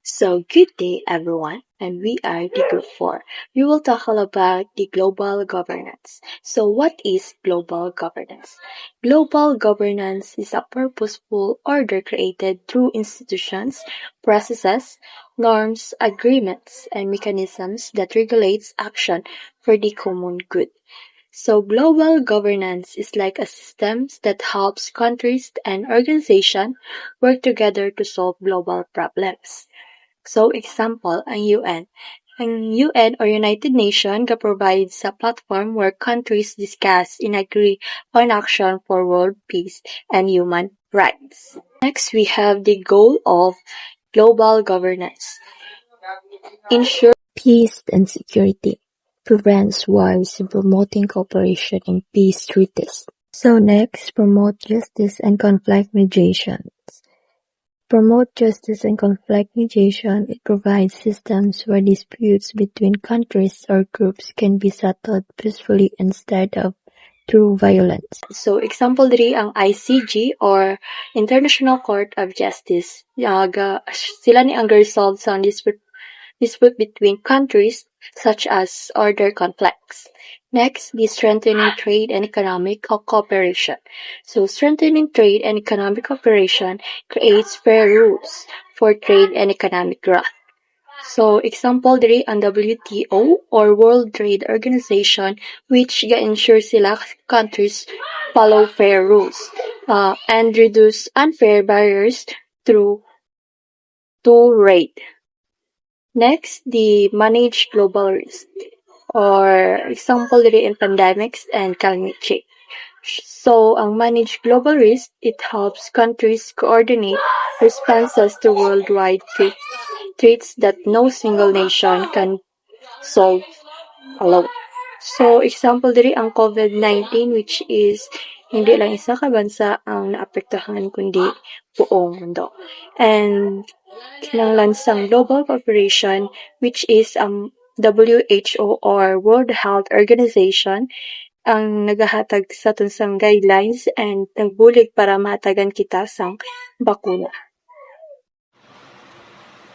So, good day everyone, and we are the Group 4. We will talk all about the global governance. So, what is global governance? Global governance is a purposeful order created through institutions, processes, norms, agreements, and mechanisms that regulates action for the common good. So global governance is like a system that helps countries and organizations work together to solve global problems. So example, ang UN. Ang UN or United Nations provides a platform where countries discuss and agree on action for world peace and human rights. Next, we have the goal of global governance. Ensure peace and security, prevents wars, and promoting cooperation in peace treaties. So next, promote justice and conflict mediation. Promote justice and conflict mediation. It provides systems where disputes between countries or groups can be settled peacefully instead of through violence. So example diri ang ICJ or International Court of Justice. Sila ni ang resolve sa dispute between countries such as order conflicts. Next, the strengthening trade and economic cooperation. So strengthening trade and economic cooperation creates fair rules for trade and economic growth. So example diri ang WTO or World Trade Organization which ga-ensure sila countries follow fair rules and reduce unfair barriers through trade. Next, the manage global risk or example diri in pandemics and climate change. So, ang manage global risk, it helps countries coordinate responses to worldwide threats that no single nation can solve alone. So, example diri ang COVID-19 which is hindi lang isa ka bansa ang naapektuhan kundi buong mundo. And kinahanglan sang global cooperation which is ang WHO or World Health Organization ang nagahatag sa tunsang guidelines and nagbulig para matagan kita sang bakuna.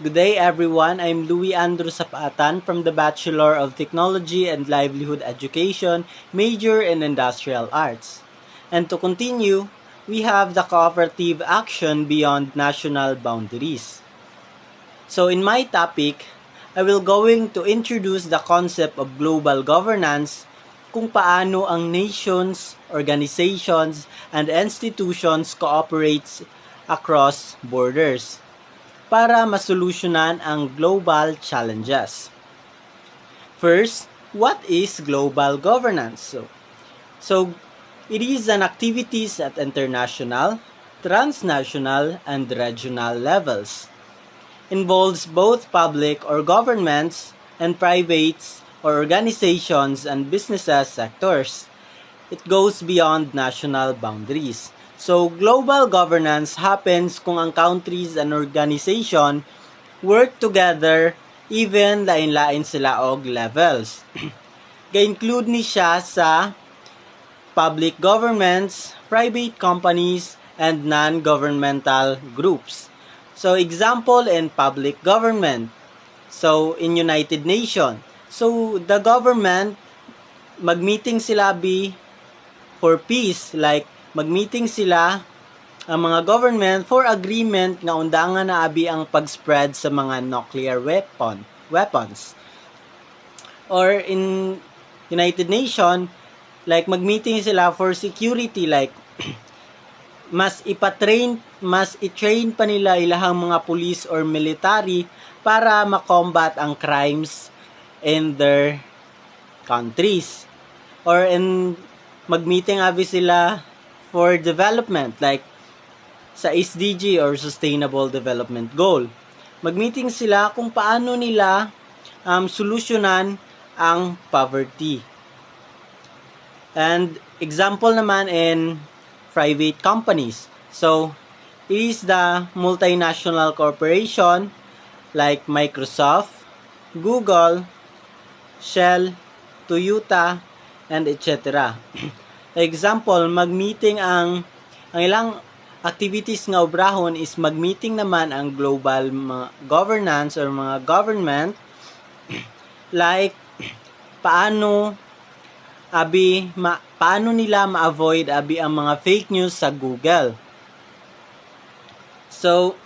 Good day everyone, I'm Louis Andrew Sapatan from the Bachelor of Technology and Livelihood Education, major in Industrial Arts. And to continue, we have the cooperative action beyond national boundaries. So in my topic, I will going to introduce the concept of global governance, kung paano ang nations, organizations, and institutions cooperates across borders para masolusyonan ang global challenges. First, what is global governance? So it is an activities at international, transnational, and regional levels. Involves both public or governments and private or organizations and businesses sectors. It goes beyond national boundaries. So, global governance happens kung ang countries and organization work together even lain-lain sila og levels. Ga-include ni siya sa public governments, private companies, and non-governmental groups. So, example in public government. So, in United Nations. So, the government, mag-meeting sila for peace, like mag-meeting sila ang mga government for agreement nga undangan na abi ang pag-spread sa mga nuclear weapons. Or in United Nations, like mag-meeting sila for security, like mas i-train pa nila ilahang mga police or military para makombat ang crimes in their countries. Or in mag-meeting abi sila for development, like sa SDG or Sustainable Development Goal. Mag-meeting sila kung paano nila solusyonan ang poverty. And example naman in private companies. So, it is the multinational corporation like Microsoft, Google, Shell, Toyota, and etc. Example, mag-meeting ang activities nga obrahon is mag-meeting naman ang global governance or mga government like paano nila ma-avoid ang mga fake news sa Google. So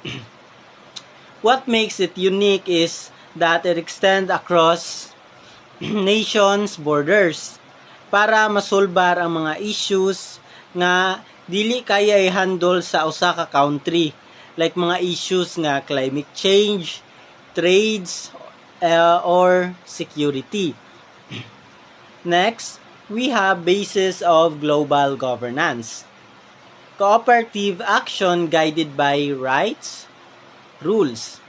what makes it unique is that it extends across nations borders para masolbar ang mga issues nga dili kaya i-handle sa usa ka country, like mga issues nga climate change, trades, or security. Next, we have basis of global governance. Cooperative action guided by rights, rules,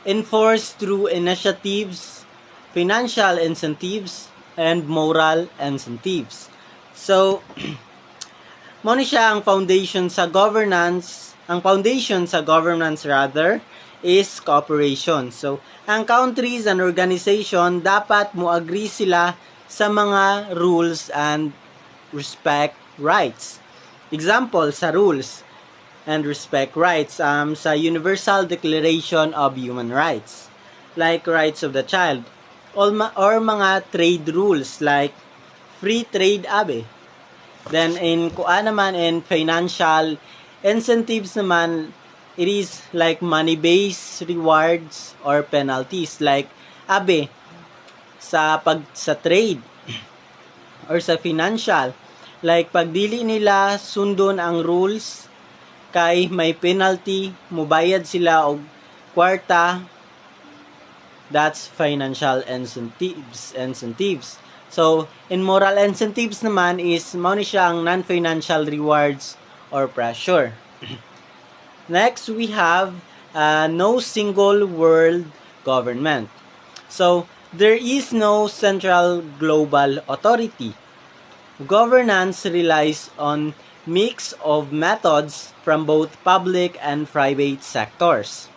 enforced through initiatives, financial incentives, and moral incentives. So, mo ni siya ang foundation sa governance. Ang foundation sa governance rather is cooperation. So, ang countries and organization dapat mo agree sila sa mga rules and respect rights. Example sa rules and respect rights sa Universal Declaration of Human Rights, like rights of the child, or mga trade rules like free trade Then in financial incentives naman, it is like money-based rewards or penalties like sa trade or sa financial, like pag dili nila sundon ang rules kay may penalty, mubayad sila og kwarta. That's financial incentives. So, in moral incentives naman is mao ni siya ang non-financial rewards or pressure. Next, we have no single world government. So, there is no central global authority. Governance relies on mix of methods from both public and private sectors.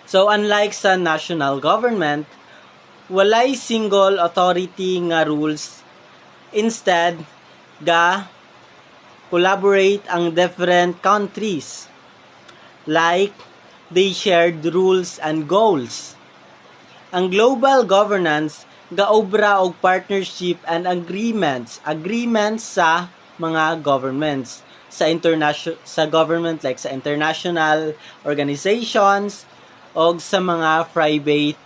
So, unlike sa national government, walay single authority nga rules. Instead, collaborate ang different countries. Like, they shared rules and goals. Ang global governance, gaobra og partnership and agreements sa mga governments. Sa government, like sa international organizations, o sa mga private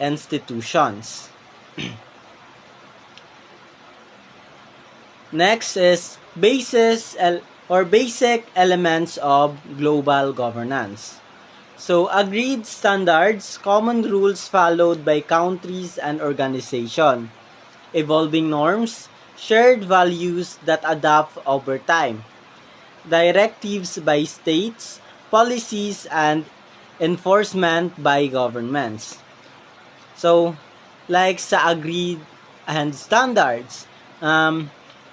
institutions. Next is basic elements of global governance. So, agreed standards, common rules followed by countries and organizations, evolving norms, shared values that adapt over time, directives by states, policies, and enforcement by governments. So, like sa agreed and standards,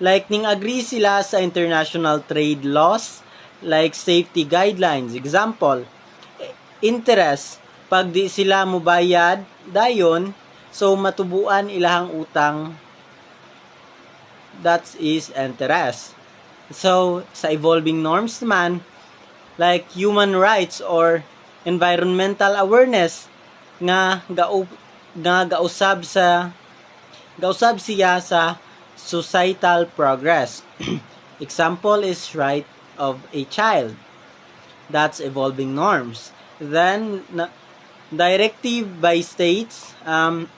like ning agree sila sa international trade laws, like safety guidelines. Example, interest, pag di sila mubayad dayon, so matubuan ilahang utang, that is interest. So, sa evolving norms naman, like human rights or environmental awareness, nga gausab siya sa societal progress. Example is right of a child. That's evolving norms. Then, directive by states, ang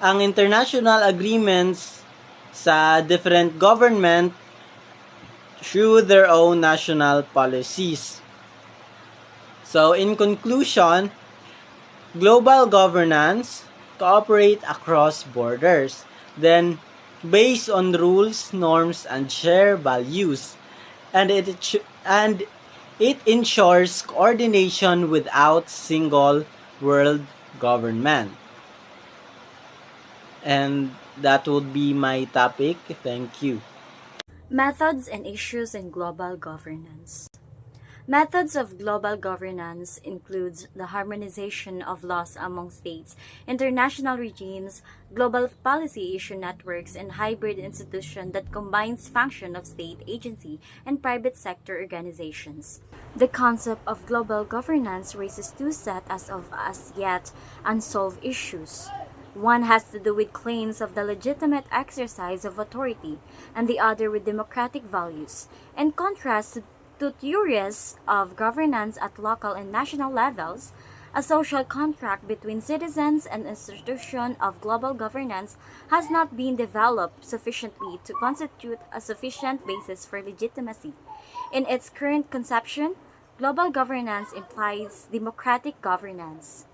international agreements sa different government through their own national policies. So, in conclusion, global governance cooperate across borders, then based on rules, norms, and shared values, and it ensures coordination without single world government. And that would be my topic. Thank you. Methods and issues in global governance. Methods of global governance includes the harmonization of laws among states, international regimes, global policy issue networks, and hybrid institution that combines function of state agency and private sector organizations. The concept of global governance raises two sets of as yet unsolved issues. One has to do with claims of the legitimate exercise of authority, and the other with democratic values. In contrast to theories of governance at local and national levels, a social contract between citizens and institutions of global governance has not been developed sufficiently to constitute a sufficient basis for legitimacy. In its current conception, global governance implies democratic governance.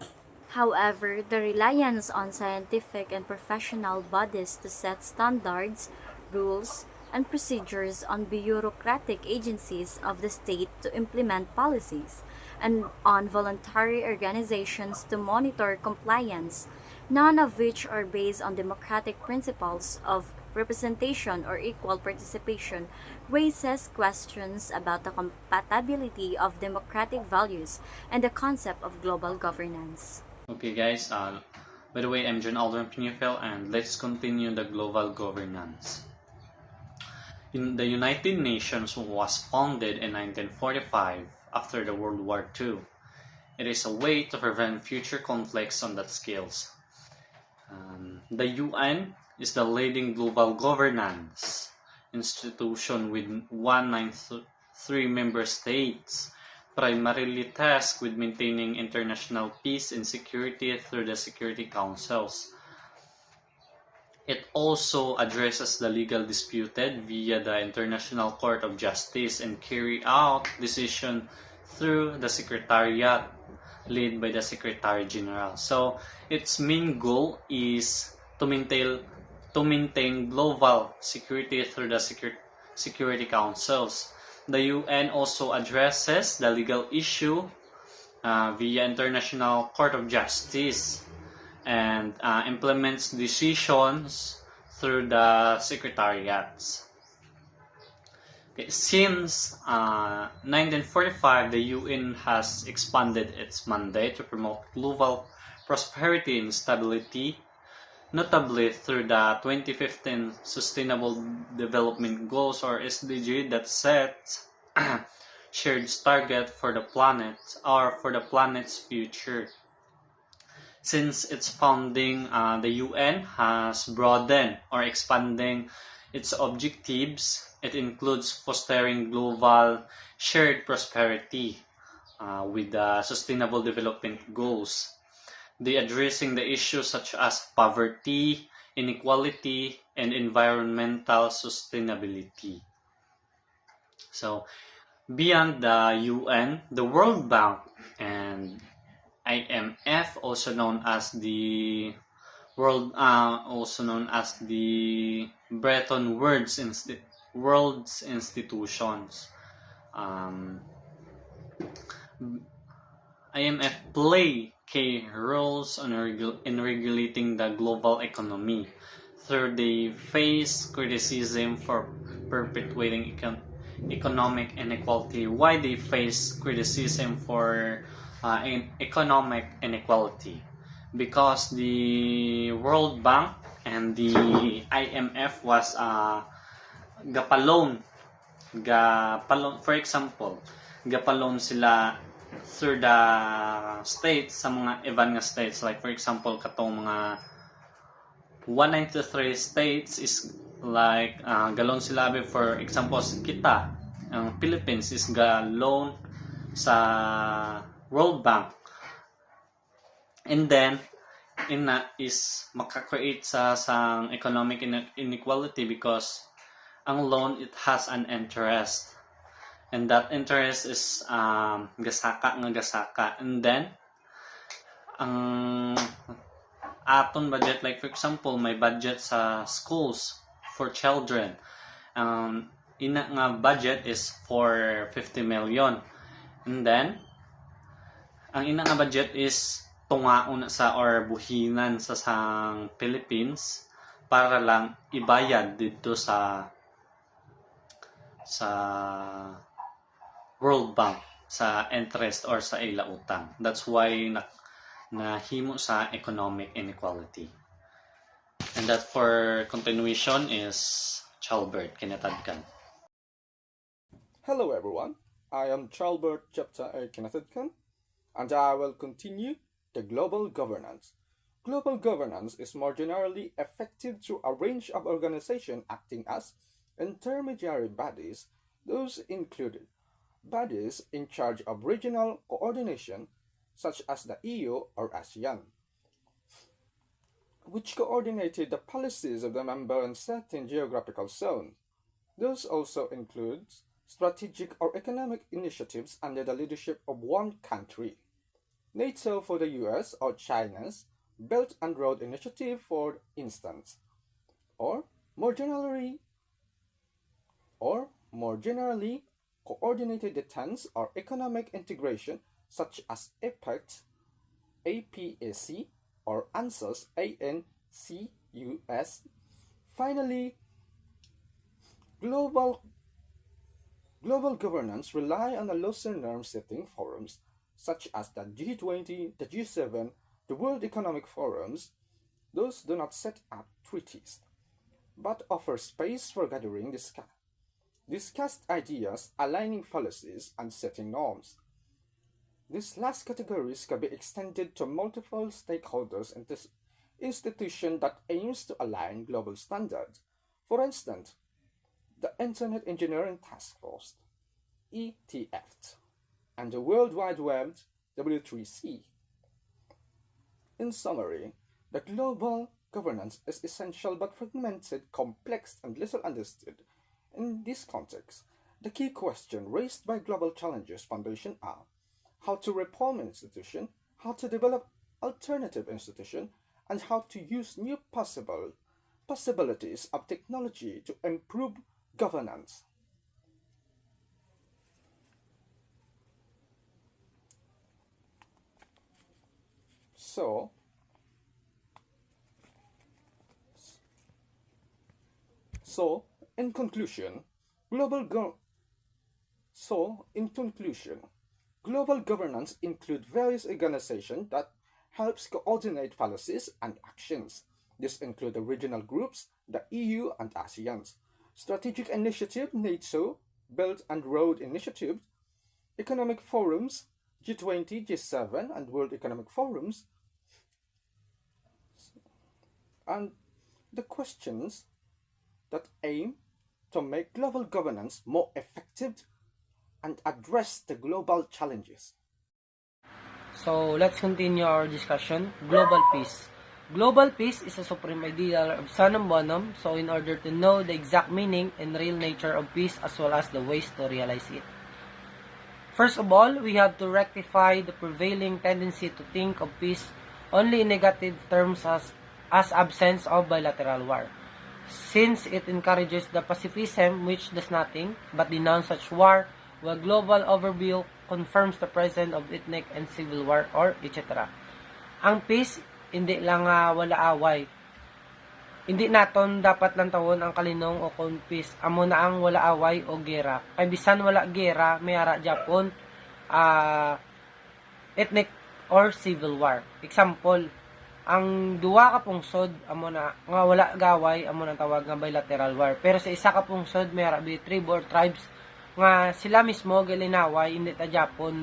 However, the reliance on scientific and professional bodies to set standards, rules, and procedures on bureaucratic agencies of the state to implement policies, and on voluntary organizations to monitor compliance, none of which are based on democratic principles of representation or equal participation, raises questions about the compatibility of democratic values and the concept of global governance. Okay guys, by the way, I'm John Aldrin Pinufel, and let's continue the global governance. The United Nations was founded in 1945 after the World War II. It is a way to prevent future conflicts on that scales. The UN is the leading global governance institution with 193 member states, primarily tasked with maintaining international peace and security through the Security Councils. It also addresses the legal disputed via the International Court of Justice and carry out decision through the Secretariat led by the Secretary General. So its main goal is to maintain global security through the Security Councils. The UN also addresses the legal issue via International Court of Justice and implements decisions through the secretariats. Okay, since 1945, the UN has expanded its mandate to promote global prosperity and stability, notably through the 2015 Sustainable Development Goals, or SDG, that sets shared target for the planet or for the planet's future. Since its founding, the UN has broadened or expanding its objectives. It includes fostering global shared prosperity with the Sustainable Development Goals. They addressing the issues such as poverty, inequality, and environmental sustainability. So, beyond the UN, the World Bank and IMF, also known as the Bretton Woods World's institutions. IMF play key roles in regulating the global economy, though they face criticism for perpetuating economic inequality. Why they face criticism for economic inequality? Because the World Bank and the IMF was gapalon, for example, gapalon sila through the states sa mga iban nga states, like for example katong mga 193 states is like galon sila for example kita ang Philippines is galon sa World Bank, and then ina is makakreate sa economic inequality because ang loan, it has an interest, and that interest is gasaka, and then ang aton budget, like for example may budget sa schools for children, ina nga budget is for 50 million, and then ang ina nga budget is tungaon sa or buhinan sa sang Philippines para lang ibayad dito sa World Bank. sa interest or sa ila utang. That's why nahimo sa economic inequality. And that for continuation is Chalbert Kinatadkan. Hello everyone, I am Chalbert Chapter A. Kinatadkan, and I will continue the global governance. Global governance is more generally effective through a range of organizations acting as intermediary bodies. Those include bodies in charge of regional coordination, such as the EU or ASEAN, which coordinated the policies of the member in certain geographical zones. Those also include strategic or economic initiatives under the leadership of one country. NATO for the US or China's Belt and Road Initiative, for instance, or more generally, coordinated defense or economic integration such as APEC, APAC, or ANCUS, ANCUS. Finally, global governance rely on a looser norm-setting forums such as the G20, the G7, the World Economic Forums. Those do not set up treaties, but offer space for gathering discussed ideas, aligning policies, and setting norms. These last categories can be extended to multiple stakeholders in this institution that aims to align global standards. For instance, the Internet Engineering Task Force, ETF, and the World Wide Web, W3C. In summary, the global governance is essential but fragmented, complex, and little understood. In this context, the key questions raised by Global Challenges Foundation are how to reform institutions, how to develop alternative institutions, and how to use new possibilities of technology to improve governance. So, in conclusion, global governance includes various organizations that helps coordinate policies and actions. This include the regional groups, the EU and ASEAN, strategic initiative, NATO, Belt and Road Initiative, economic forums, G20, G7, and World Economic Forums, and the questions that aim to make global governance more effective and address the global challenges. So let's continue our discussion. Global peace. Global peace is a supreme ideal of Sanam Bonum, so in order to know the exact meaning and real nature of peace as well as the ways to realize it. First of all, we have to rectify the prevailing tendency to think of peace only in negative terms as absence of bilateral war, since it encourages the pacifism which does nothing but denounce such war, while global overview confirms the presence of ethnic and civil war or etc. Ang peace, hindi lang wala away. Hindi naton dapat lang tawon ang kalinong o kung peace. Amo na ang wala away o gera. Kay bisan wala gera, mayara Japon, ethnic or civil war. Example, ang duwa ka pungsod amo na nga wala gaway amo nang tawag nga bilateral war, pero sa isa ka pungsod may arabi tribe or tribes nga sila mismo gilinaway hindi ta Japon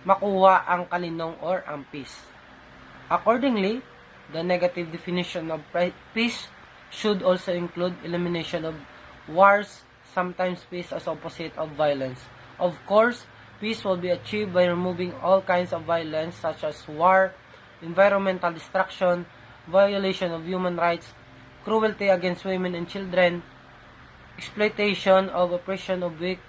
makuha ang kalinong or ang peace. Accordingly, the negative definition of peace should also include elimination of wars, sometimes peace as opposite of violence. Of course, peace will be achieved by removing all kinds of violence such as war, environmental destruction, violation of human rights, cruelty against women and children, exploitation of oppression of weak,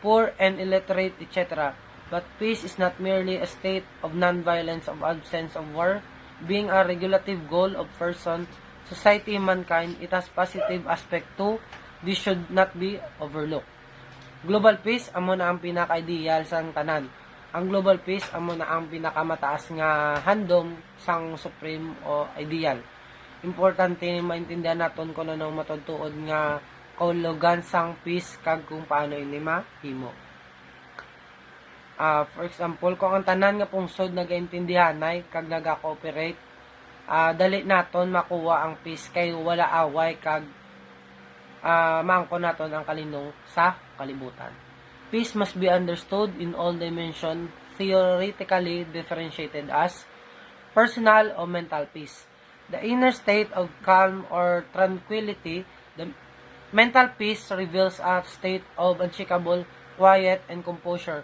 poor and illiterate, etc. But peace is not merely a state of non-violence of absence of war. Being a regulative goal of person, society, mankind, it has positive aspect too. This should not be overlooked. Global peace, amo na ang pinaka-ideal sang tanan. Ang global peace, amo na ang pinakamataas nga handom sang supreme o ideal. Importante maintindihan naton kung ano matudtuod nga kaulugan sang peace kag kung paano ini mahimo. For example, kung ang tanan nga pungsod nagaintindihanay kag naga-cooperate, dali naton makuha ang peace kay wala away kag maangko naton ang kalinong sa kalibutan. Peace must be understood in all dimensions, theoretically differentiated as personal or mental peace. The inner state of calm or tranquility, the mental peace reveals a state of unshakable quiet and composure,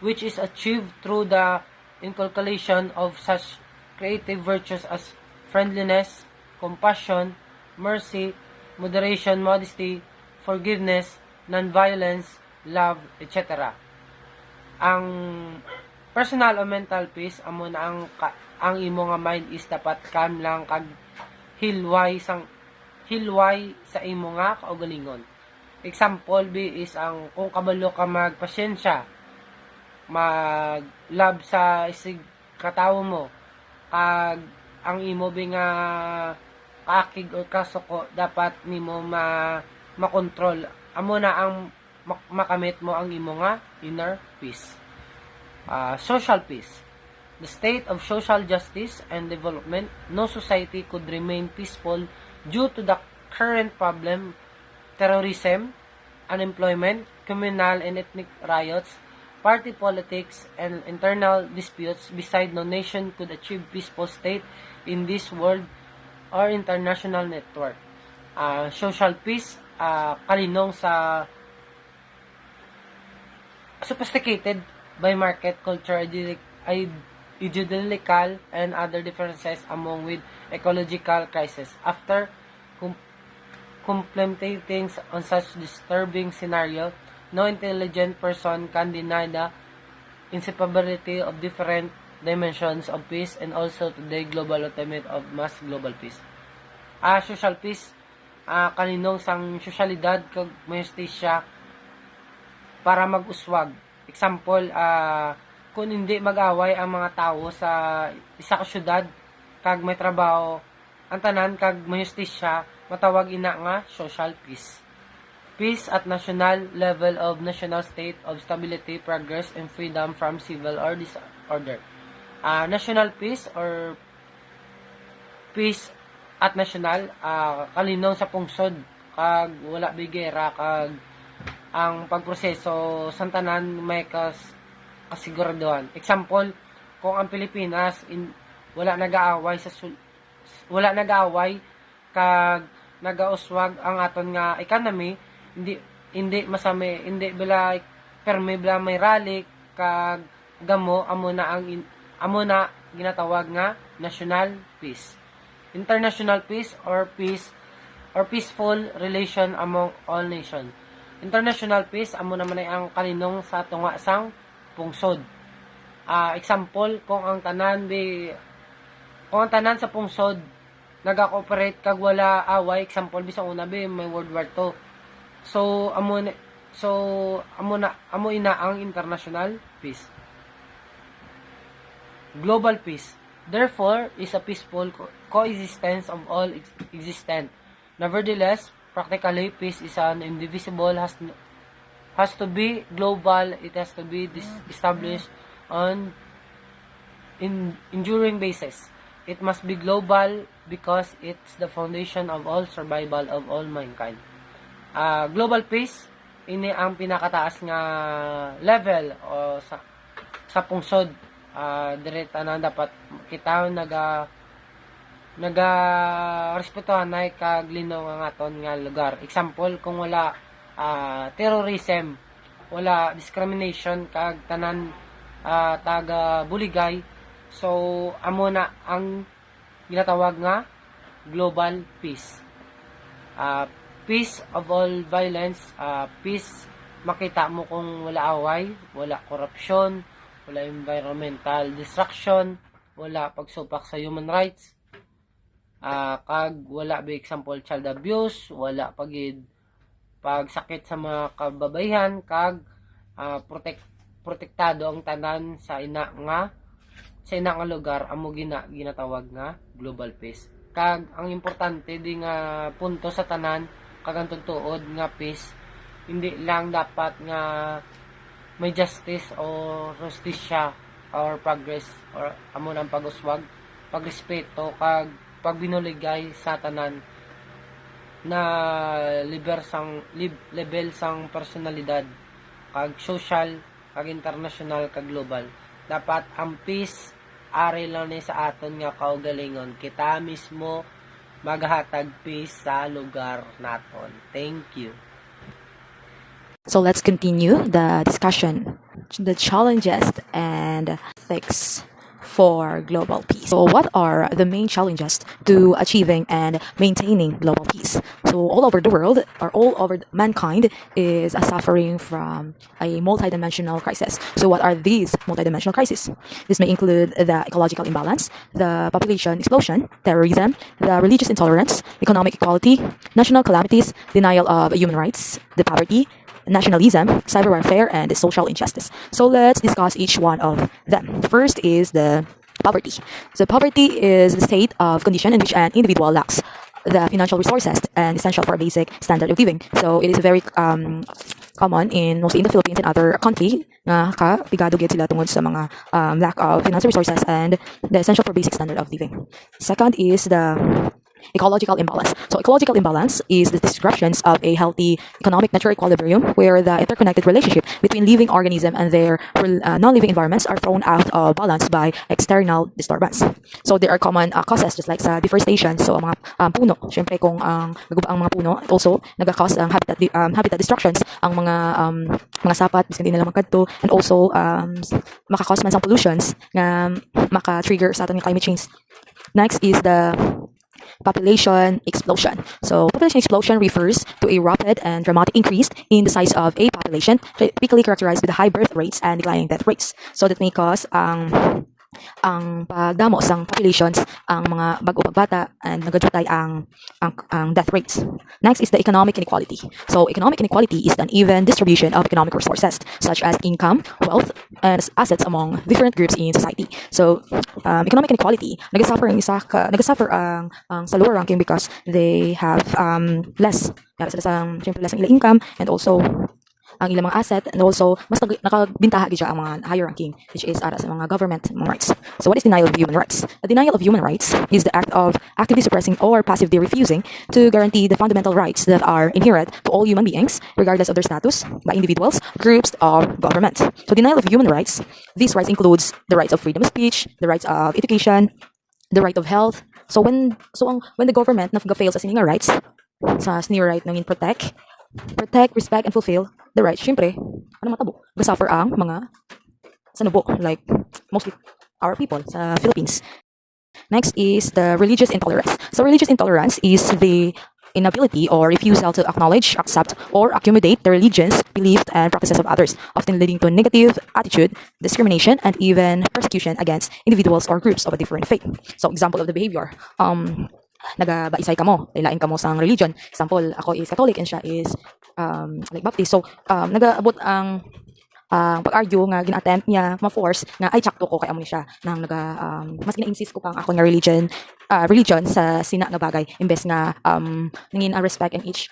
which is achieved through the inculcation of such creative virtues as friendliness, compassion, mercy, moderation, modesty, forgiveness, nonviolence, love, etc. Ang personal o mental peace amo na ang imo nga mind is dapat calm lang kag hilway sa imo nga kaugalingon. Example is ang kung kabalo ka magpasyensya, mag-love sa isig katawo mo, kag ang imo bi nga kaakig o kasuko dapat nimo makontrol. Amo na ang makamit mo ang imo nga inner peace. Social peace. The state of social justice and development. No society could remain peaceful due to the current problem, terrorism, unemployment, communal and ethnic riots, party politics, and internal disputes. Beside, no nation could achieve peaceful state in this world or international network. Social peace, kalinong sa sophisticated by market culture, ideological and other differences among with ecological crisis. After contemplating on such disturbing scenario, no intelligent person can deny the inseparability of different dimensions of peace and also today global ultimate of mass global peace. Social peace, kaninong sang sosyalidad kag may justisya para mag-uswag. Example, kung hindi mag-away ang mga tao sa isa ka syudad kag may trabaho ang tanan kag may justisya, matawag ina nga social peace. Peace at national level of national state of stability, progress, and freedom from civil or disorder. National peace or peace at national, kalinong sa pungsod kag wala bigera kag ang pagproseso santanan may kasiguraduhan. Example, kung ang Pilipinas wala nag-aaway kag nagauswag ang aton nga economy, hindi masami, hindi bila perme bila may rally kag gamo amo na ginatawag nga national peace. International peace or peaceful relation among all nations. International peace amo naman ay ang kaninong sa tunga sang pungsod. Example, kung ang tanan sa pungsod naga-cooperate kag wala away, example bisang una may World War II. So amo ina ang international peace. Global peace, therefore, is a peaceful coexistence of all existent. Nevertheless, practically, peace is an indivisible, has to be global, it has to be established on enduring basis. It must be global because it's the foundation of all survival of all mankind. Global peace, ini ang pinakataas nga level o sa pungsod. Direta na dapat kita respetuhan na kaglinaw ang aton nga lugar. Example, kung wala terrorism, wala discrimination kag tanan taga buligay, so amo na ang ginatawag nga global peace. Peace of all violence, peace makita mo kung wala away, wala korupsyon, wala environmental destruction, wala pagsupak sa human rights, kag wala by example child abuse, wala pagsakit sa mga kababayan, kag protektado ang tanan sa ina nga lugar, amo ginatawag nga global peace. Kag ang importante di nga punto sa tanan kag ang tuod nga peace, hindi lang dapat nga may justice o justisya or progress or amo ng pag-uswag, pagrespeto kag pagbinuligay sa tanan na level sang personalidad kag social kag international kag global. Dapat ang peace ari lang ni sa aton nga kaugalingon, kita mismo maghatag peace sa lugar naton. Thank you. So let's continue the discussion, the challenges and ethics for global peace. So what are the main challenges to achieving and maintaining global peace? So all over the world, or all over mankind, is suffering from a multidimensional crisis. So what are these multidimensional crises? This may include the ecological imbalance, the population explosion, terrorism, the religious intolerance, economic equality, national calamities, denial of human rights, the poverty, nationalism, cyber warfare, and social injustice. So let's discuss each one of them. First is the poverty. So poverty is the state of condition in which an individual lacks the financial resources and essential for a basic standard of living. So it is very common mostly in the Philippines and other country na kapigado gyud sila tungod sa mga lack of financial resources and the essential for basic standard of living. Second is the ecological imbalance. So ecological imbalance is the descriptions of a healthy economic natural equilibrium where the interconnected relationship between living organisms and their non-living environments are thrown out of balance by external disturbance. So there are common causes just like sa deforestation. So ang mga puno, syempre kung naguba ang mga puno, also nagka-cause ang habitat destructions ang mga sapat biskan din nila magkadto, and also maka-cause man sang pollutions na maka-trigger sa aton nga climate change. Next is the population explosion. So population explosion refers to a rapid and dramatic increase in the size of a population, typically characterized with high birth rates and declining death rates. So that may cause ang pagdamo sang populations ang mga bago pagbata and nagadutay ang death rates. Next is the economic inequality. So economic inequality is an even distribution of economic resources such as income, wealth, and assets among different groups in society. So economic inequality nagasuffer ang sa lower ranking because they have less less ang ilang income, and also ang ilang mga asset, and also mas nakabintaha gid ang mga higher ranking, which is ara sa mga government rights. So what is denial of human rights? A denial of human rights is the act of actively suppressing or passively refusing to guarantee the fundamental rights that are inherent to all human beings, regardless of their status, by individuals, groups, or government. So denial of human rights, these rights includes the rights of freedom of speech, the rights of education, the right of health. So when the government fails sa sining rights, sa sining right nang protect, respect, and fulfill the rights, syempre, ano matabo? Gasuffer ang mga sanubo, like mostly our people sa Philippines. Next is the religious intolerance. So religious intolerance is the inability or refusal to acknowledge, accept, or accommodate the religions, beliefs, and practices of others, often leading to negative attitude, discrimination, and even persecution against individuals or groups of a different faith. So example of the behavior, nagabaisay kamo, lain kamo sang religion. Example, ako is Catholic and siya is like Baptist. So nagaabot ang pag-argue nga gina-attempt niya ma-force nga ay tsakto ko kay amo ni siya nang mas gina-insist ko pang ako nga religion sa sina nga bagay imbes nga nangin respect in each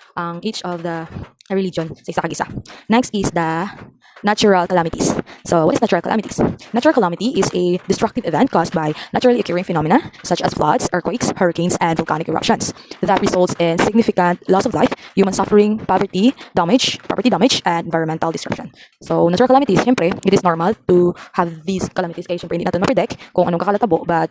of the religion sa isa kag isa. Next is the natural calamities. So what is natural calamities? Natural calamity is a destructive event caused by naturally occurring phenomena such as floods, earthquakes, hurricanes, and volcanic eruptions that results in significant loss of life, human suffering, property damage, and environmental destruction. So natural calamities, syempre, it is normal to have these calamities kaya syempre hindi natin ma-predict kung anong kakalatabo, but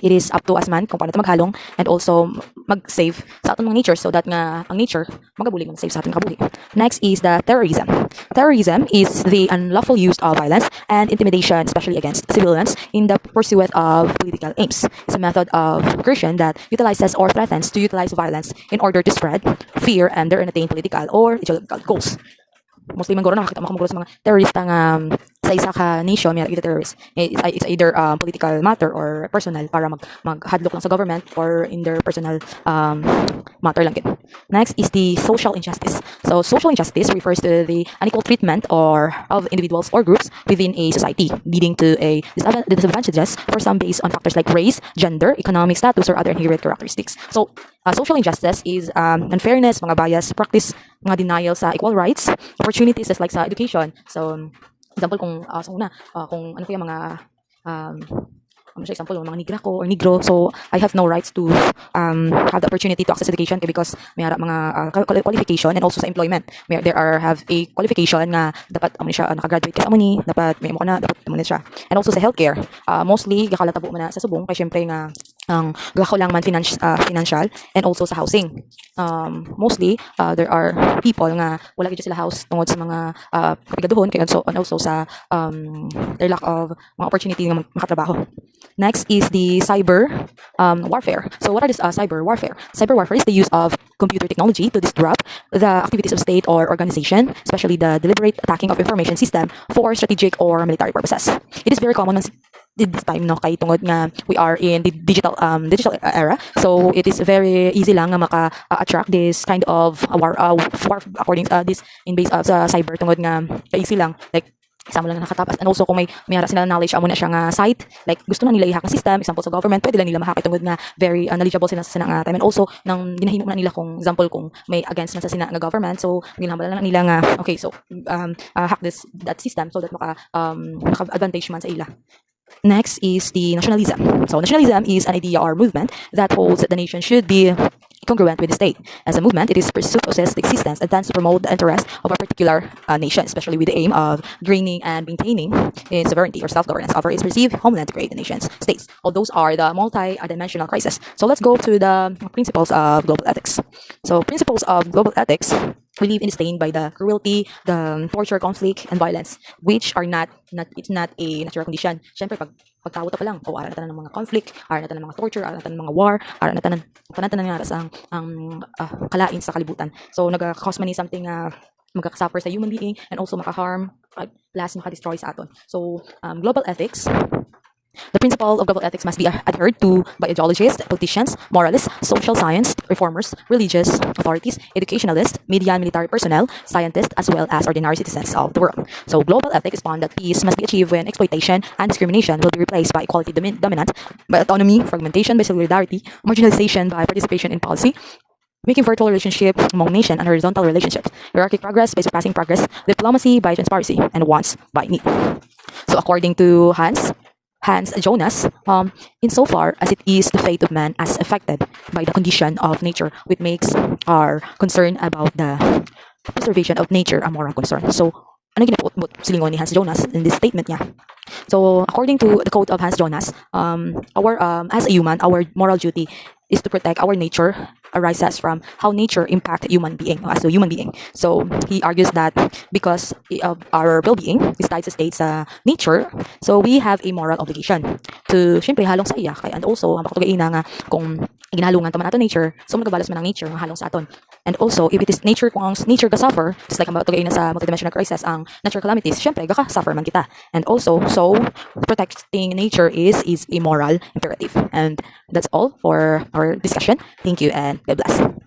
it is up to us man kung paano natin maghalong and also mag-save sa ating mga nature so that nga ang nature magabuli man save sa ating kabuhi. Next is the terrorism. Terrorism is the unlawful use of violence and intimidation, especially against civilians, in the pursuit of political aims. It's a method of aggression that utilizes or threatens to utilize violence in order to spread fear and their attain political or ideological goals. Mostly man guro nakakita mo sa mga terrorista nga sa isa ka nation may nakikita terrorist. It's either political matter or personal para maghadlok lang sa government or in their personal matter lang gid. Next is the social injustice. So social injustice refers to the unequal treatment of individuals or groups within a society, leading to a disadvantages for some based on factors like race, gender, economic status, or other inherent characteristics. So social injustice is unfairness, mga bias, practice, mga denial sa equal rights, opportunities just like sa education. So Example kung sa una, kung ano po yung mga example, mga nigra ko or negro. So, I have no rights to have the opportunity to access education because may mga qualification and also sa employment. Have a qualification nga dapat siya nakagraduate ka ni, dapat may mo na, dapat mo siya. And also sa healthcare, mostly gakalatabo mo na sa subong kay syempre nga ang gako lang man financial and also sa housing. Mostly there are people nga wala gyud sila house tungod sa mga kapigaduhon kay and also sa their lack of mga opportunity nga makatrabaho. Next is the cyber warfare. So what are this cyber warfare? Cyber warfare is the use of computer technology to disrupt the activities of state or organization, especially the deliberate attacking of information system for strategic or military purposes. It is very common this time kay tungod nga we are in the digital era, so it is very easy lang nga maka attract this kind of war according this in base of sa cyber tungod nga easy lang like Example lang nakatapas. And also, kung may mayara sila knowledge, amo na siya nga site, like gusto na nila i-hack ang system, example sa government, pwede lang nila ma-hack tungod nga very knowledgeable sila sa sinang time. And also, nang ginahimo na nila kung example kung may against man sa sinang government, so ginahambal na nila nga, okay, so hack that system so that maka-advantage man sa ila. Next is the nationalism. So nationalism is an idea or movement that holds that the nation should be congruent with the state. As a movement, it is presupposes the existence and tends to promote the interest of a particular nation, especially with the aim of gaining and maintaining its sovereignty or self-governance over its perceived homeland to create the nation's states. All those are the multi-dimensional crises. So let's go to the principles of global ethics. So principles of global ethics, we live instained by the cruelty, the torture, conflict, and violence, which are it's not a natural condition. Siyempre, pagtao pa lang, ara na tanan ng mga conflict, ara na tanan ng mga torture, ara na tanan ng mga war, ara na tanan nga ang kalain sa kalibutan. So, nag-cause man ni something magkakasuffer sa human being and also maka-harm, last maka-destroy sa aton. So, global ethics, the principle of global ethics must be adhered to by ideologists, politicians, moralists, social science reformers, religious authorities, educationalists, media and military personnel, scientists, as well as ordinary citizens of the world. So global ethics is found that peace must be achieved when exploitation and discrimination will be replaced by equality dominant, by autonomy, fragmentation by solidarity, marginalization by participation in policy, making virtual relationship among nation and horizontal relationships, hierarchic progress by surpassing progress, diplomacy by transparency, and wants by need. So according to Hans Jonas, insofar as it is the fate of man as affected by the condition of nature, which makes our concern about the preservation of nature a moral concern. So, ano ginapot silingon ni Hans Jonas in this statement niya? So, according to the quote of Hans Jonas, as a human, our moral duty is to protect our nature arises from how nature impacts human being as a human being. So he argues that because of our well-being is tied sa state sa nature, so we have a moral obligation to syempre halong sa iya and also ang pakatugay na nga kung ginhalungan taman nato nature, so magabalas man ang nature nga halong sa aton. And also if it is nature, kung ang nature ka suffer, just like ang pakatugay na sa multidimensional crisis ang natural calamities, syempre gaka suffer man kita. And also so protecting nature is a moral imperative. And that's all for our discussion. Thank you and God bless.